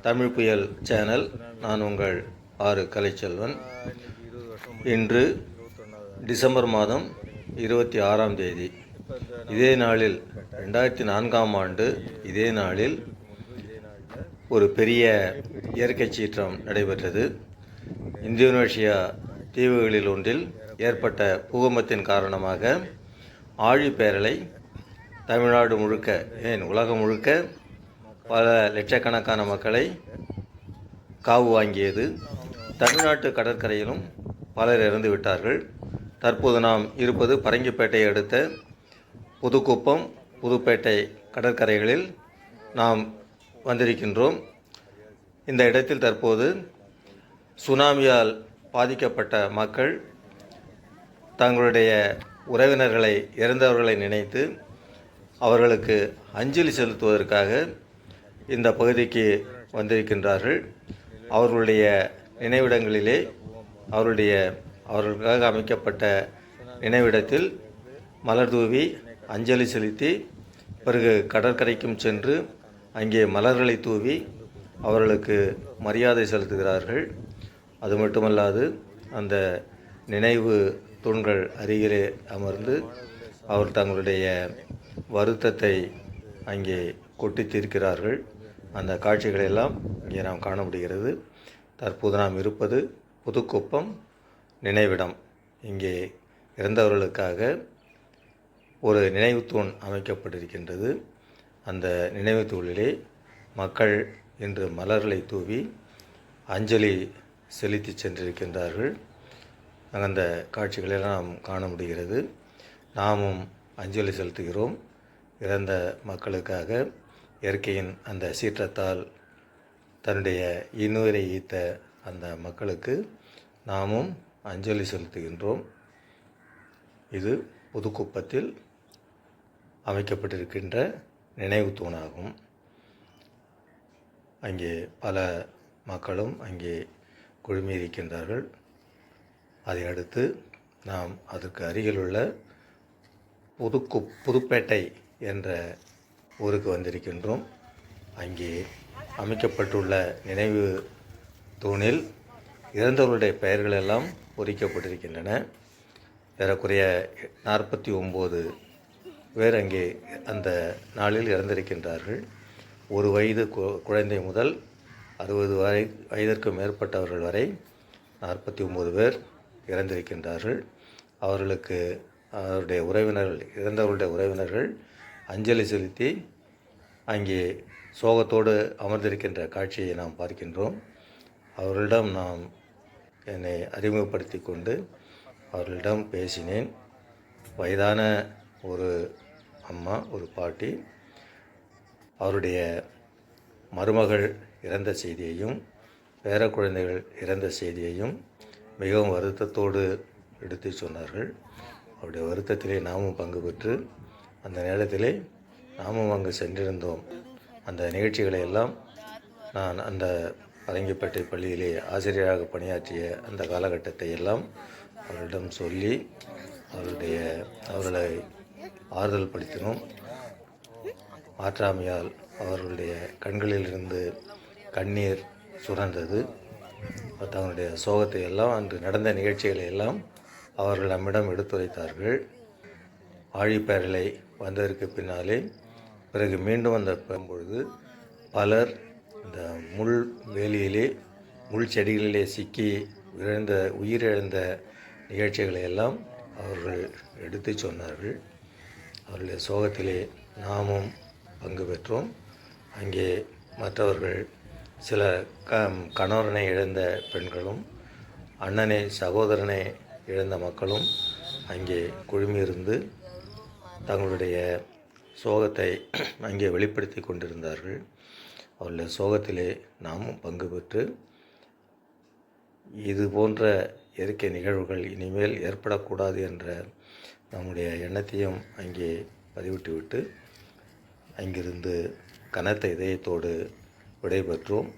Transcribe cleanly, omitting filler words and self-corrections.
தமிழ் புயல் சேனல். நான் உங்கள் ஆறு கலைச்செல்வன். இன்று டிசம்பர் மாதம் 26ஆம் தேதி. இதே நாளில் 2004ஆம் ஆண்டு இதே நாளில் ஒரு பெரிய இயற்கை சீற்றம் நடைபெற்றது. இந்தோனேஷியா தீவுகளில் ஒன்றில் ஏற்பட்ட பூகம்பத்தின் காரணமாக ஆழிப்பேரலை தமிழ்நாடு முழுக்க, ஏன் உலகம் முழுக்க பல லட்சக்கணக்கான மக்களை காவு வாங்கியது. தமிழ்நாட்டு கடற்கரையிலும் பலர் இறந்து விட்டார்கள். தற்போது நாம் இருப்பது பரங்கிப்பேட்டையை அடுத்த புதுக்குப்பம், புதுப்பேட்டை கடற்கரைகளில் நாம் வந்திருக்கின்றோம். இந்த இடத்தில் தற்போது சுனாமியால் பாதிக்கப்பட்ட மக்கள் தங்களுடைய உறவினர்களை, இறந்தவர்களை நினைத்து அவர்களுக்கு அஞ்சலி செலுத்துவதற்காக இந்த பகுதிக்கு வந்திருக்கின்றார்கள். அவர்களுடைய நினைவிடங்களிலே அவர்களுக்காக அமைக்கப்பட்ட நினைவிடத்தில் மலர் தூவி அஞ்சலி செலுத்தி, பிறகு கடற்கரைக்கும் சென்று அங்கே மலர்களை தூவி அவர்களுக்கு மரியாதை செலுத்துகிறார்கள். அது மட்டுமல்லாது அந்த நினைவு தூண்கள் அருகிலே அமர்ந்து அவர் தங்களுடைய வருத்தத்தை அங்கே கொட்டி தீர்க்கிறார்கள். அந்த காட்சிகளெல்லாம் இங்கே நாம் காண முடிகிறது. தற்போது நாம் இருப்பது புதுக்குப்பம் நினைவிடம். இங்கே இறந்தவர்களுக்காக ஒரு நினைவு தூண் அமைக்கப்பட்டிருக்கின்றது. அந்த நினைவு தூணிலே மக்கள் இன்று மலர்களை தூவி அஞ்சலி செலுத்தி சென்றிருக்கின்றார்கள். அந்த காட்சிகளெல்லாம் நாம் காண முடிகிறது. நாமும் அஞ்சலி செலுத்துகிறோம். இறந்த மக்களுக்காக இயற்கையின் அந்த சீற்றத்தால் தன்னுடைய இன்னுயிரை ஈத்த அந்த மக்களுக்கு நாமும் அஞ்சலி செலுத்துகின்றோம். இது புதுக்குப்பத்தில் அமைக்கப்பட்டிருக்கின்ற நினைவு தூணாகும். அங்கே பல மக்களும் அங்கே குழுமியிருக்கின்றார்கள். அதை அடுத்து நாம் அதற்கு அருகிலுள்ள புதுப்பேட்டை என்ற ஊருக்கு வந்திருக்கின்றோம். அங்கே அமைக்கப்பட்டுள்ள நினைவு தூணில் இறந்தவர்களுடைய பெயர்களெல்லாம் பொறிக்கப்பட்டிருக்கின்றன. ஏறக்குறைய 49 பேர் அங்கே அந்த நாளில் இறந்திருக்கின்றார்கள். 1 வயது குழந்தை முதல் 60 வயதிற்கு மேற்பட்டவர்கள் வரை 49 பேர் இறந்திருக்கின்றார்கள். அவர்களுக்கு அவருடைய உறவினர்கள், இறந்தவர்களுடைய உறவினர்கள் அஞ்சலி செலுத்தி அங்கே சோகத்தோடு அமர்ந்திருக்கின்ற காட்சியை நாம் பார்க்கின்றோம். அவர்களிடம் நாம் என்னை அறிமுகப்படுத்தி கொண்டு அவர்களிடம் பேசினேன். வயதான ஒரு அம்மா, ஒரு பாட்டி, அவருடைய மருமகள் இறந்த செய்தியையும் பேர குழந்தைகள் இறந்த செய்தியையும் மிகவும் வருத்தத்தோடு எடுத்து சொன்னார்கள். அவருடைய வருத்தத்திலே நாமும் பங்கு பெற்று அந்த நேரத்திலே நாமும் அங்கு சென்றிருந்தோம். அந்த நிகழ்ச்சிகளை எல்லாம் நான் அந்த பரங்கிப்பேட்டை பள்ளியிலே ஆசிரியராக பணியாற்றிய அந்த காலகட்டத்தை எல்லாம் அவர்களிடம் சொல்லி அவர்களை ஆறுதல் படுத்தினோம். ஆற்றாமையால் அவர்களுடைய கண்களிலிருந்து கண்ணீர் சுரந்தது. தங்களுடைய சோகத்தை எல்லாம், அன்று நடந்த நிகழ்ச்சிகளை எல்லாம் அவர்கள் நம்மிடம் எடுத்துரைத்தார்கள். ஆழிப்பேரலை வந்ததற்கு பின்னாலே பிறகு மீண்டும் வந்த பொழுது பலர் இந்த முள் வேலியிலே, முள் செடிகளிலே சிக்கி உயிரிழந்த நிகழ்ச்சிகளை எல்லாம் அவர்கள் எடுத்து சொன்னார்கள். அவர்களுடைய சோகத்திலே நாமும் பங்கு பெற்றோம். அங்கே மற்றவர்கள் சில கணவனை இழந்த பெண்களும், அண்ணனை, சகோதரனை இழந்த மக்களும் அங்கே குழுமியிருந்து தங்களுடைய சோகத்தை அங்கே வெளிப்படுத்தி கொண்டிருந்தார்கள். அவர்களுடைய சோகத்திலே நாமும் பங்கு பெற்று இது போன்ற இயற்கை நிகழ்வுகள் இனிமேல் ஏற்படக்கூடாது என்ற நம்முடைய எண்ணத்தையும் அங்கே பதிவிட்டுவிட்டு அங்கிருந்து கனத்த இதயத்தோடு விடைபெற்றோம்.